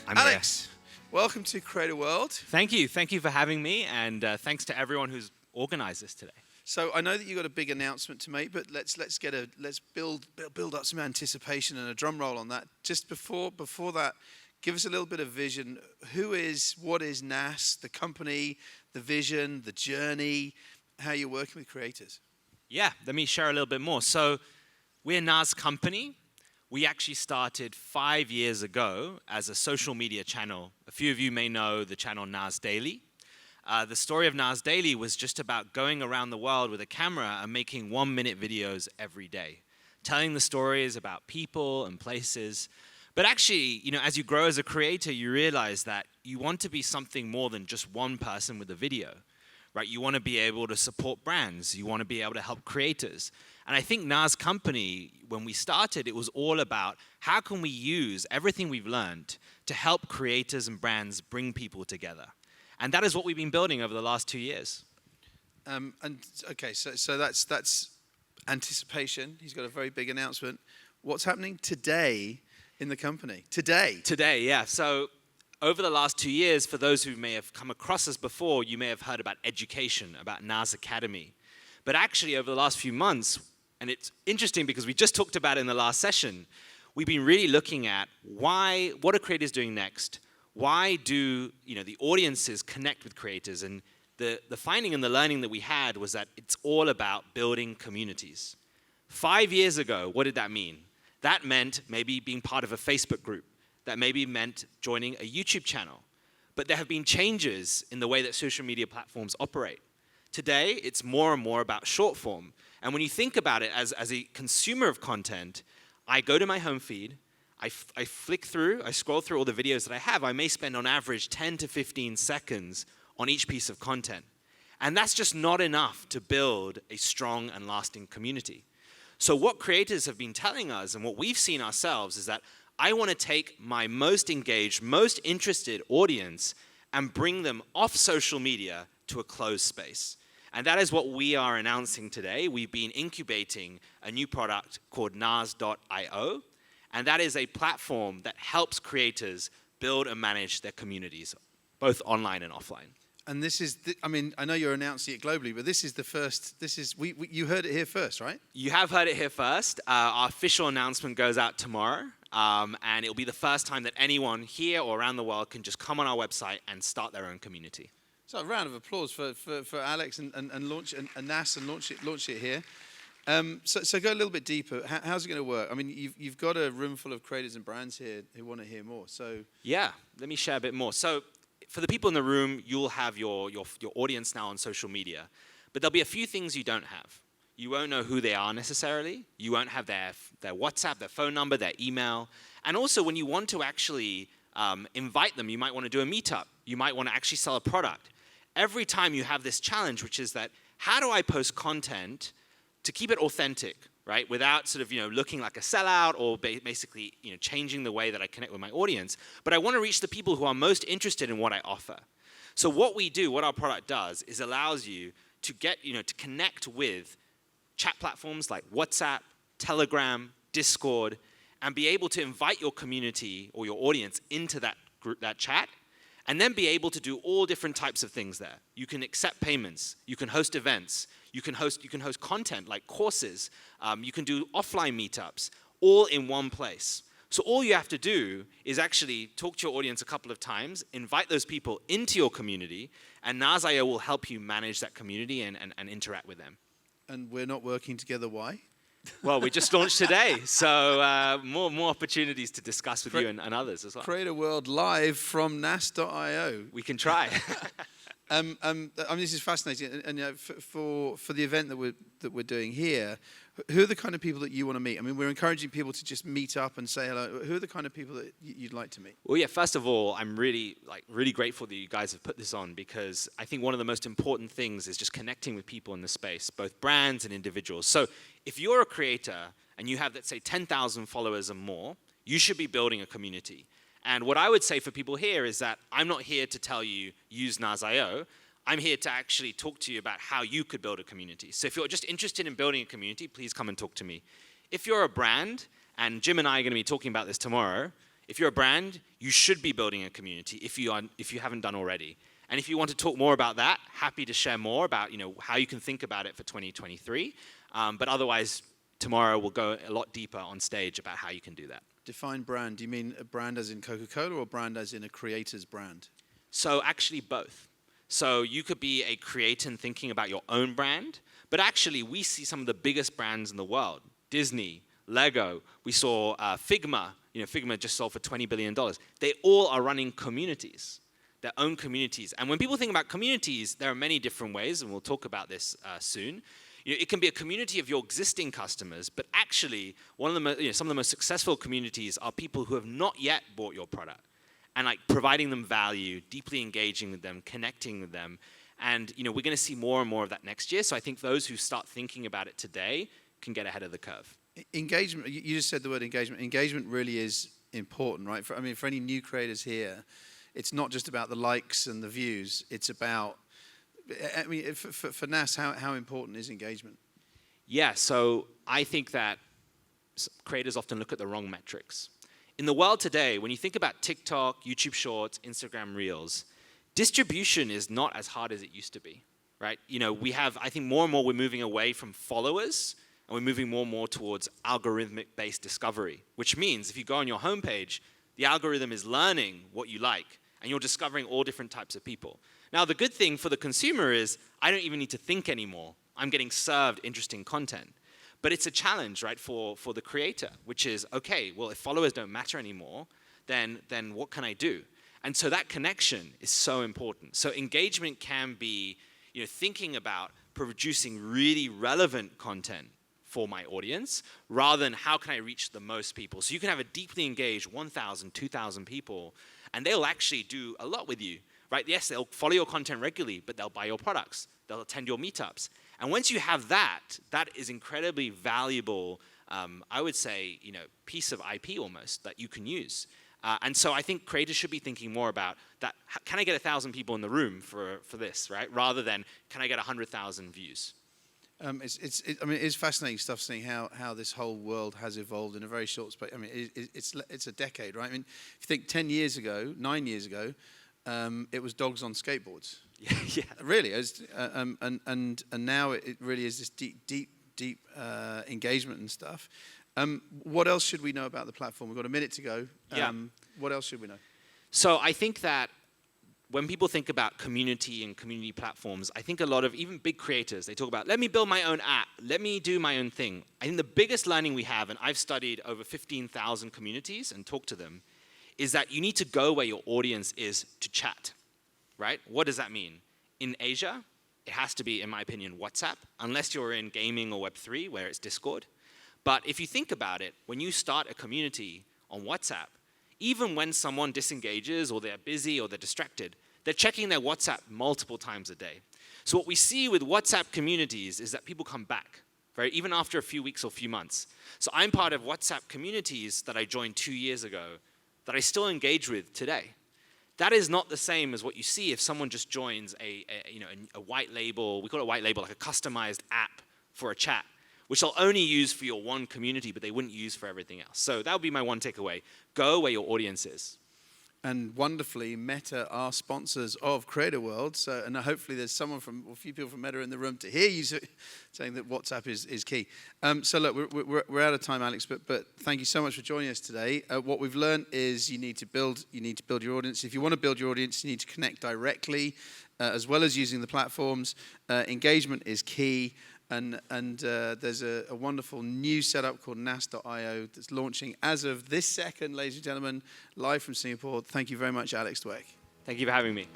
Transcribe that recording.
I'm Alex, welcome to CreatorWorld. Thank you. Thank you for having me, and thanks to everyone who's organized this today. So I know that you've got a big announcement to make, but let's build up some anticipation and a drum roll on that. Just before that, give us a little bit of vision. What is NAS, the company, the vision, the journey, how you're working with creators? Yeah, let me share a little bit more. So we're a NAS company. We actually started 5 years ago as a social media channel. A few of you may know the channel NAS Daily. The story of NAS Daily was just about going around the world with a camera and making 1-minute videos every day, telling the stories about people and places. But actually, as you grow as a creator, you realize that you want to be something more than just one person with a video, right? You want to be able to support brands. You want to be able to help creators. And I think NAS Company, when we started, it was all about how can we use everything we've learned to help creators and brands bring people together. And that is what we've been building over the last 2 years. So that's anticipation. He's got a very big announcement. What's happening today in the company? Today, yeah. So over the last 2 years, for those who may have come across us before, you may have heard about education, about NAS Academy. But actually, over the last few months, and it's interesting because we just talked about it in the last session, we've been really looking at what are creators doing next? Why do the audiences connect with creators? And the finding and the learning that we had was that it's all about building communities. 5 years ago, what did that mean? That meant maybe being part of a Facebook group. That maybe meant joining a YouTube channel. But there have been changes in the way that social media platforms operate. Today, it's more and more about short form. And when you think about it as a consumer of content, I go to my home feed, I scroll through all the videos that I have. I may spend on average 10 to 15 seconds on each piece of content. And that's just not enough to build a strong and lasting community. So what creators have been telling us and what we've seen ourselves is that I want to take my most engaged, most interested audience and bring them off social media to a closed space. And that is what we are announcing today. We've been incubating a new product called NAS IO. And that is a platform that helps creators build and manage their communities, both online and offline. And this is, I know you're announcing it globally, but this is the first, you heard it here first, right? You have heard it here first. Our official announcement goes out tomorrow. And it'll be the first time that anyone here or around the world can just come on our website and start their own community. So a round of applause for Alex and launch and NAS and launch it here. So go a little bit deeper. How's it going to work? I mean, you've got a room full of creators and brands here who want to hear more. So yeah, let me share a bit more. So for the people in the room, you'll have your audience now on social media, but there'll be a few things you don't have. You won't know who they are necessarily. You won't have their WhatsApp, their phone number, their email. And also, when you want to actually invite them, you might want to do a meetup. You might want to actually sell a product. Every time you have this challenge, which is that how do I post content to keep it authentic, right? Without sort of looking like a sellout or basically changing the way that I connect with my audience. But I want to reach the people who are most interested in what I offer. So what we do, what our product does, is allows you to get to connect with chat platforms like WhatsApp, Telegram, Discord, and be able to invite your community or your audience into that group, that chat, and then be able to do all different types of things there. You can accept payments. You can host events. You can host content like courses. You can do offline meetups, all in one place. So all you have to do is actually talk to your audience a couple of times, invite those people into your community, and NAS IO will help you manage that community and interact with them. And we're not working together, why? Well, we just launched today, so more opportunities to discuss with you and others as well. CreatorWorld live from NAS IO. We can try. This is fascinating, and for the event that we're doing here, who are the kind of people that you want to meet? I mean, we're encouraging people to just meet up and say hello. Who are the kind of people that you'd like to meet? Well, yeah. First of all, I'm really grateful that you guys have put this on, because I think one of the most important things is just connecting with people in the space, both brands and individuals. So if you're a creator and you have, let's say, 10,000 followers or more, you should be building a community. And what I would say for people here is that I'm not here to tell you use NAS IO. I'm here to actually talk to you about how you could build a community. So if you're just interested in building a community, please come and talk to me. If you're a brand, and Jim and I are going to be talking about this tomorrow, if you're a brand, you should be building a community if you haven't done already. And if you want to talk more about that, happy to share more about how you can think about it for 2023. But otherwise, tomorrow we'll go a lot deeper on stage about how you can do that. Define brand. Do you mean a brand as in Coca-Cola or brand as in a creator's brand? So actually both. So you could be a creator and thinking about your own brand, but actually we see some of the biggest brands in the world. Disney, Lego, we saw Figma. Figma just sold for $20 billion. They all are running communities, their own communities. And when people think about communities, there are many different ways, and we'll talk about this soon. It can be a community of your existing customers, but actually, some of the most successful communities are people who have not yet bought your product, and like providing them value, deeply engaging with them, connecting with them. And we're going to see more and more of that next year. So I think those who start thinking about it today can get ahead of the curve. Engagement, you just said the word engagement. Engagement really is important, right? For any new creators here, it's not just about the likes and the views. It's about, for NAS, how important is engagement? Yeah, so I think that creators often look at the wrong metrics. In the world today, when you think about TikTok, YouTube Shorts, Instagram Reels, distribution is not as hard as it used to be, right? I think more and more we're moving away from followers, and we're moving more and more towards algorithmic-based discovery, which means if you go on your homepage, the algorithm is learning what you like, and you're discovering all different types of people. Now, the good thing for the consumer is I don't even need to think anymore. I'm getting served interesting content. But it's a challenge, right, for the creator, which is, okay, well, if followers don't matter anymore, then what can I do? And so that connection is so important. So engagement can be, thinking about producing really relevant content for my audience, rather than how can I reach the most people. So you can have a deeply engaged 1,000, 2,000 people, and they'll actually do a lot with you, right? Yes, they'll follow your content regularly, but they'll buy your products. They'll attend your meetups. And once you have that is incredibly valuable, I would say, piece of IP almost that you can use. And so I think creators should be thinking more about that. Can I get 1,000 people in the room for this, right? Rather than can I get 100,000 views? It's fascinating stuff seeing how this whole world has evolved in a very short space. It's a decade, right? If you think 9 years ago, it was dogs on skateboards. Yeah. Really, and now it really is this deep engagement and stuff. What else should we know about the platform? We've got a minute to go. What else should we know? So I think that when people think about community and community platforms, I think a lot of even big creators, they talk about, let me build my own app, let me do my own thing. I think the biggest learning we have, and I've studied over 15,000 communities and talked to them, is that you need to go where your audience is to chat, right? What does that mean? In Asia, it has to be, in my opinion, WhatsApp, unless you're in gaming or Web3, where it's Discord. But if you think about it, when you start a community on WhatsApp, even when someone disengages or they're busy or they're distracted, they're checking their WhatsApp multiple times a day. So what we see with WhatsApp communities is that people come back, right? Even after a few weeks or few months. So I'm part of WhatsApp communities that I joined 2 years ago that I still engage with today. That is not the same as what you see if someone just joins a white label, we call it a white label, like a customized app for a chat, which they'll only use for your one community, but they wouldn't use for everything else. So that would be my one takeaway. Go where your audience is. And wonderfully, Meta are sponsors of CreatorWorld. So, and hopefully there's a few people from Meta in the room to hear you saying that WhatsApp is key. So look, we're out of time, Alex, but thank you so much for joining us today. What we've learned is you need to build your audience. If you want to build your audience, you need to connect directly, as well as using the platforms. Engagement is key. And there's a wonderful new setup called NAS IO that's launching as of this second, ladies and gentlemen, live from Singapore. Thank you very much, Alex Dweck. Thank you for having me.